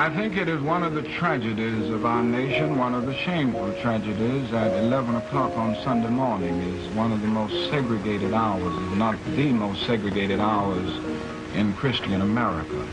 I think it is one of the tragedies of our nation, one of the shameful tragedies that 11 o'clock on Sunday morning is one of the most segregated hours, if not the most segregated hours in Christian America.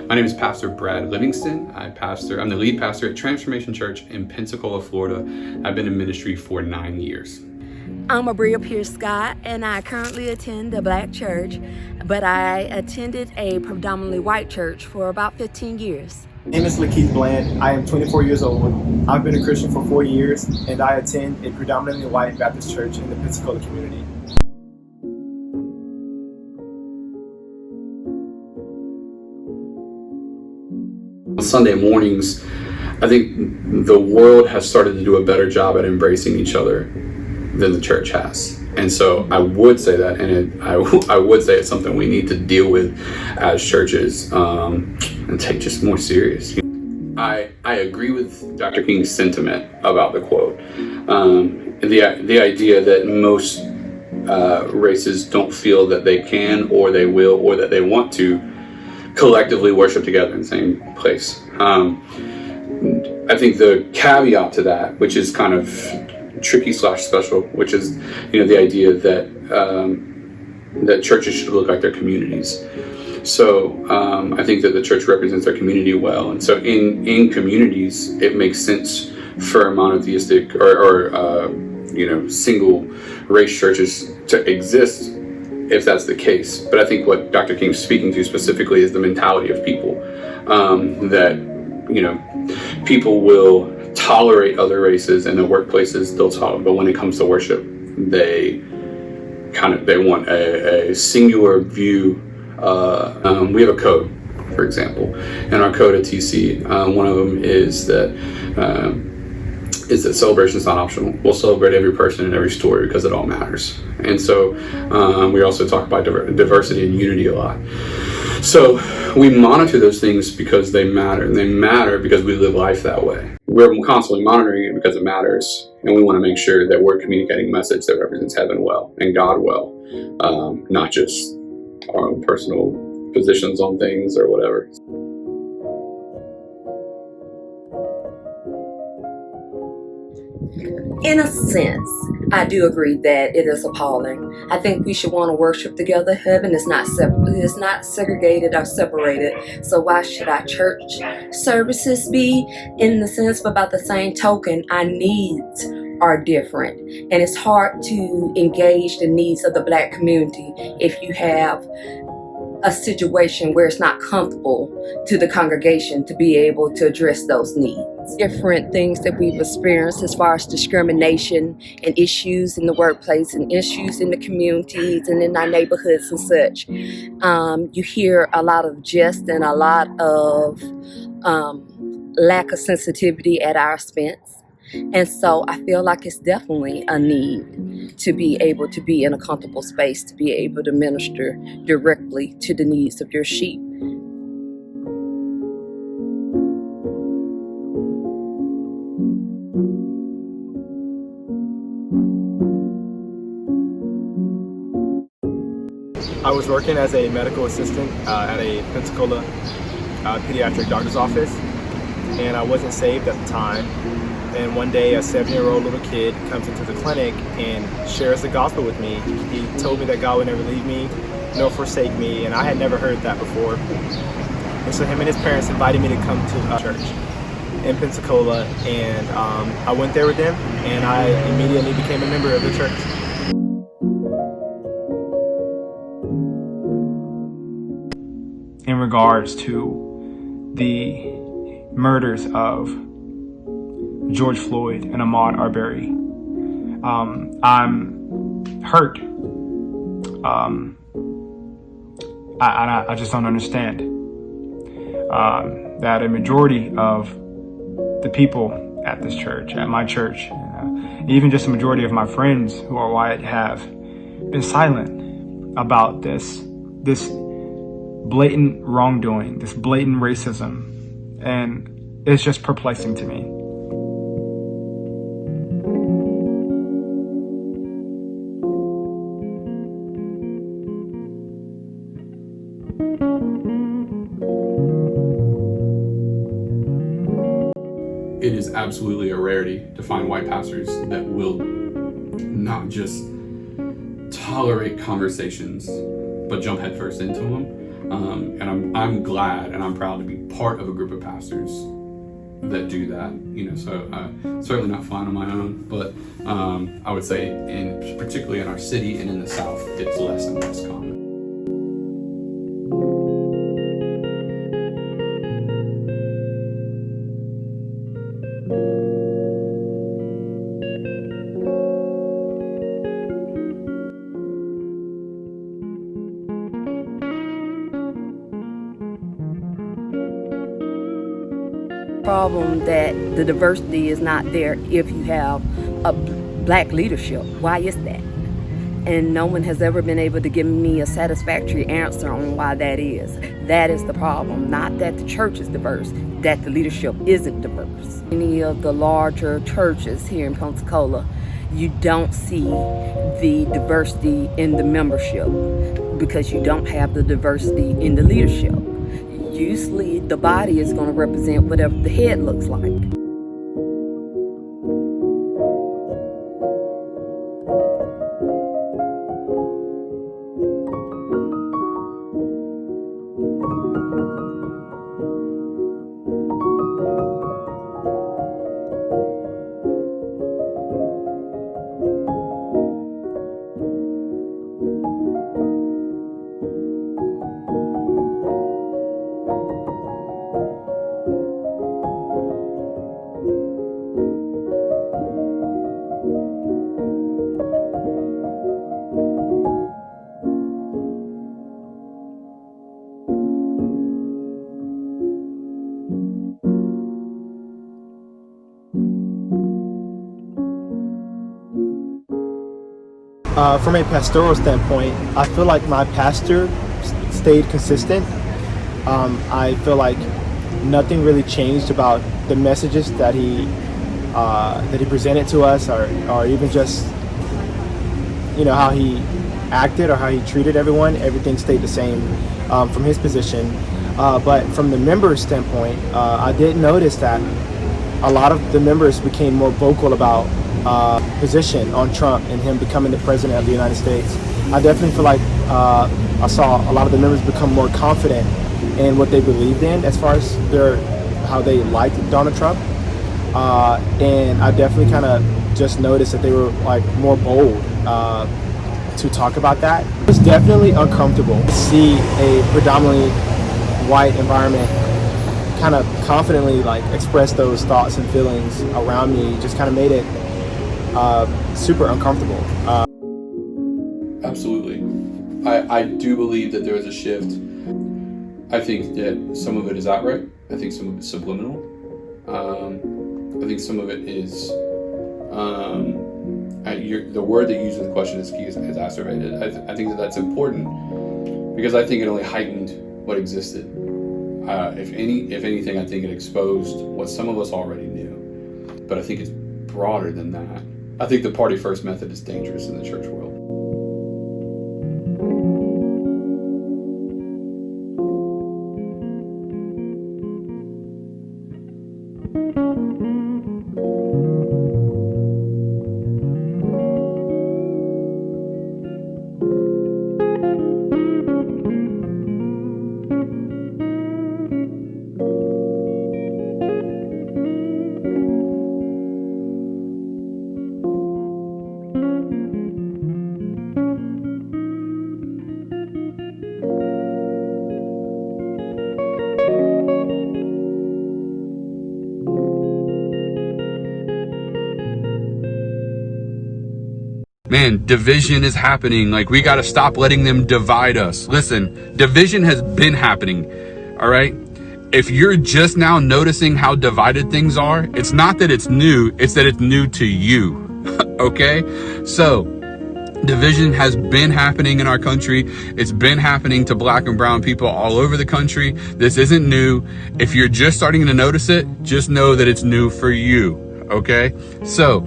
My name is Pastor Brad Livingston. I'm the lead pastor at Transformation Church in Pensacola, Florida. I've been in ministry for 9 years. I'm Abria Pierce Scott, and I currently attend a black church, but I attended a predominantly white church for about 15 years. My name is Lakeith Bland. I am 24 years old. I've been a Christian for 4 years, and I attend a predominantly white Baptist church in the Pensacola community. Sunday mornings, I think the world has started to do a better job at embracing each other than the church has. And so I would say that, and I would say it's something we need to deal with as churches and take just more serious. I agree with Dr. King's sentiment about the quote. The idea that most races don't feel that they can or they will or that they want to collectively worship together in the same place. I think the caveat to that, which is kind of tricky / special, which is, the idea that that churches should look like their communities. So I think that the church represents their community well, and so in communities, it makes sense for monotheistic or single race churches to exist, if that's the case. But I think what Dr. King's speaking to specifically is the mentality of people, that, people will tolerate other races in their workplaces, they'll tolerate, but when it comes to worship, they want a singular view. We have a code, for example, and our code at TC, one of them is that celebration is not optional. We'll celebrate every person and every story because it all matters. And so we also talk about diversity and unity a lot. So we monitor those things because they matter, and they matter because we live life that way. We're constantly monitoring it because it matters, and we want to make sure that we're communicating a message that represents heaven well and God well, not just our own personal positions on things or whatever. In a sense, I do agree that it is appalling. I think we should want to worship together. Heaven is not it's not segregated or separated. So why should our church services be? In the sense, but by the same token, our needs are different, and it's hard to engage the needs of the black community if you have a situation where it's not comfortable to the congregation to be able to address those needs. Different things that we've experienced as far as discrimination and issues in the workplace and issues in the communities and in our neighborhoods and such. You hear a lot of jest and a lot of lack of sensitivity at our expense. And so I feel like it's definitely a need to be able to be in a comfortable space, to be able to minister directly to the needs of your sheep. I was working as a medical assistant at a Pensacola pediatric doctor's office, and I wasn't saved at the time. And one day, a 7-year-old little kid comes into the clinic and shares the gospel with me. He told me that God would never leave me, nor forsake me, and I had never heard that before. And so him and his parents invited me to come to church in Pensacola, and I went there with them, and I immediately became a member of the church. In regards to the murders of George Floyd and Ahmaud Arbery, I'm hurt. I just don't understand that a majority of the people at my church, even just a majority of my friends who are white have been silent about this blatant wrongdoing, this blatant racism, and it's just perplexing to me. It is absolutely a rarity to find white pastors that will not just tolerate conversations, but jump headfirst into them. And I'm glad and I'm proud to be part of a group of pastors that do that. So certainly not fine on my own, but I would say particularly in our city and in the South, it's less and less common. Problem that the diversity is not there if you have a black leadership. Why is that? And no one has ever been able to give me a satisfactory answer on why that is. That is the problem. Not that the church is diverse, that the leadership isn't diverse. Any of the larger churches here in Pensacola, you don't see the diversity in the membership because you don't have the diversity in the leadership. Usually the body is going to represent whatever the head looks like. From a pastoral standpoint, I feel like my pastor stayed consistent. I feel like nothing really changed about the messages that he presented to us, or even just how he acted or how he treated everyone. Everything stayed the same from his position. But from the members' standpoint, I did notice that a lot of the members became more vocal about position on Trump and him becoming the president of the United States. I definitely feel like I saw a lot of the members become more confident in what they believed in as far as how they liked Donald Trump. And I definitely kind of just noticed that they were like more bold to talk about that. It was definitely uncomfortable to see a predominantly white environment kind of confidently like express those thoughts and feelings around me. Just kind of made it super uncomfortable. Absolutely. I do believe that there is a shift. I think that some of it is outright. I think some of it's subliminal. I think some of it is the word that you used in the question is exacerbated. I think that that's important because I think it only heightened what existed. If anything, I think it exposed what some of us already knew. But I think it's broader than that. I think the party first method is dangerous in the church world. Man, division is happening. Like, we got to stop letting them divide us. Listen, division has been happening. All right. If you're just now noticing how divided things are, it's not that it's new, it's that it's new to you. Okay. So Division has been happening in our country. It's been happening to black and brown people all over the country. This isn't new. If you're just starting to notice it, just know that it's new for you, okay? So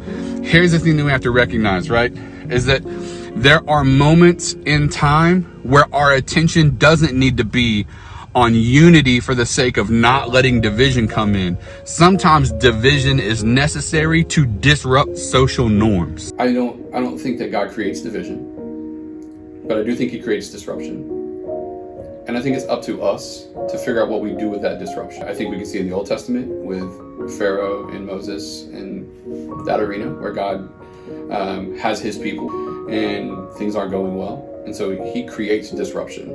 here's the thing that we have to recognize, right? Is that there are moments in time where our attention doesn't need to be on unity for the sake of not letting division come in. Sometimes division is necessary to disrupt social norms. I don't think that God creates division, but I do think he creates disruption. And I think it's up to us to figure out what we do with that disruption. I think we can see in the Old Testament with Pharaoh and Moses and that arena where God has his people and things aren't going well. And so he creates disruption,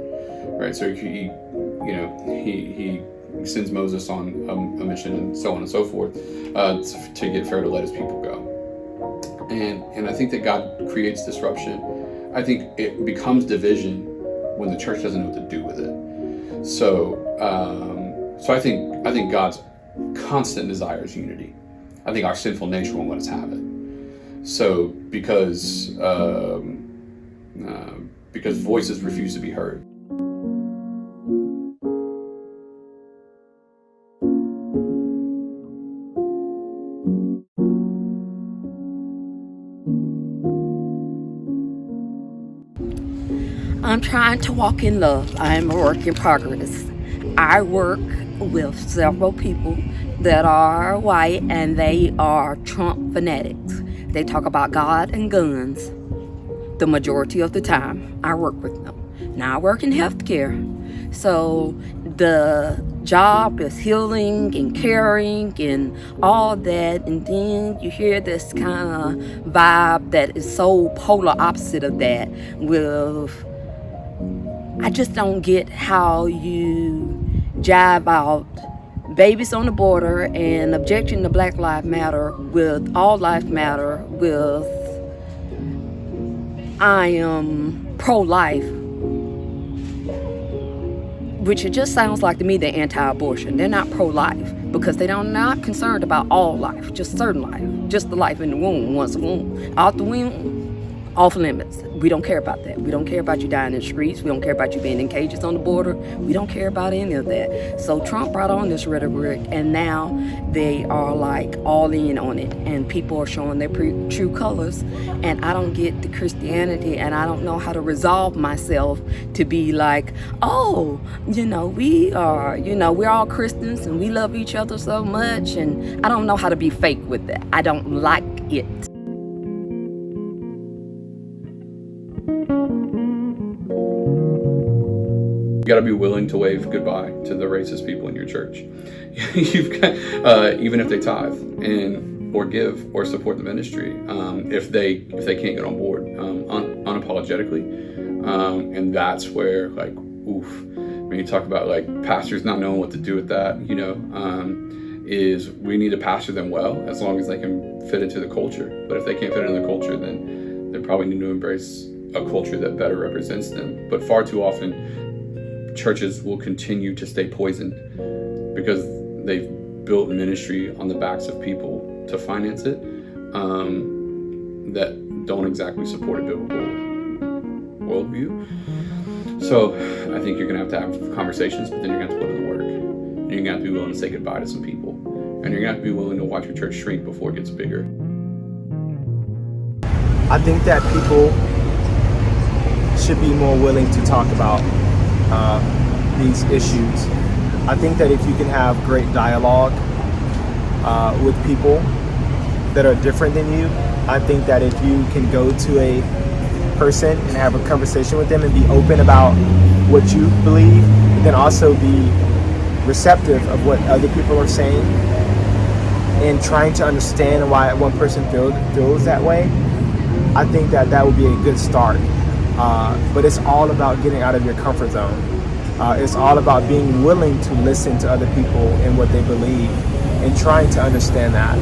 right? So he sends Moses on a mission and so on and so forth to get Pharaoh to let his people go. And I think that God creates disruption. I think it becomes division when the church doesn't know what to do with it. So I think God's constant desire is unity. I think our sinful nature won't let us have it. So because voices refuse to be heard. I'm trying to walk in love. I am a work in progress. I work with several people that are white and they are Trump fanatics. They talk about God and guns the majority of the time. I work with them. Now I work in healthcare. So the job is healing and caring and all that. And then you hear this kind of vibe that is so polar opposite of that with, I just don't get how you jive out babies on the border and objection to Black Lives Matter with All Lives Matter with I am pro-life, which it just sounds like to me they're anti-abortion. They're not pro-life because they're not concerned about all life, just certain life, just the life in the womb, once a womb. Out the womb, off limits. We don't care about that. We don't care about you dying in the streets. We don't care about you being in cages on the border. We don't care about any of that. So Trump brought on this rhetoric and now they are like all in on it and people are showing their true colors. And I don't get the Christianity and I don't know how to resolve myself to be like, oh, we're all Christians and we love each other so much. And I don't know how to be fake with that. I don't like it. You got to be willing to wave goodbye to the racist people in your church. You've got, even if they tithe and or give or support the ministry, if they can't get on board unapologetically, and that's where when you talk about like pastors not knowing what to do with that, is we need to pastor them well as long as they can fit into the culture. But if they can't fit into the culture, then they probably need to embrace a culture that better represents them. But far too often, churches will continue to stay poisoned because they've built ministry on the backs of people to finance it that don't exactly support a biblical worldview. So I think you're going to have conversations, but then you're going to have to put in the work. And you're going to have to be willing to say goodbye to some people. And you're going to have to be willing to watch your church shrink before it gets bigger. I think that people should be more willing to talk about these issues. I think that if you can have great dialogue with people that are different than you, I think that if you can go to a person and have a conversation with them and be open about what you believe, then also be receptive of what other people are saying and trying to understand why one person feels that way, I think that would be a good start. But it's all about getting out of your comfort zone. It's all about being willing to listen to other people and what they believe and trying to understand that.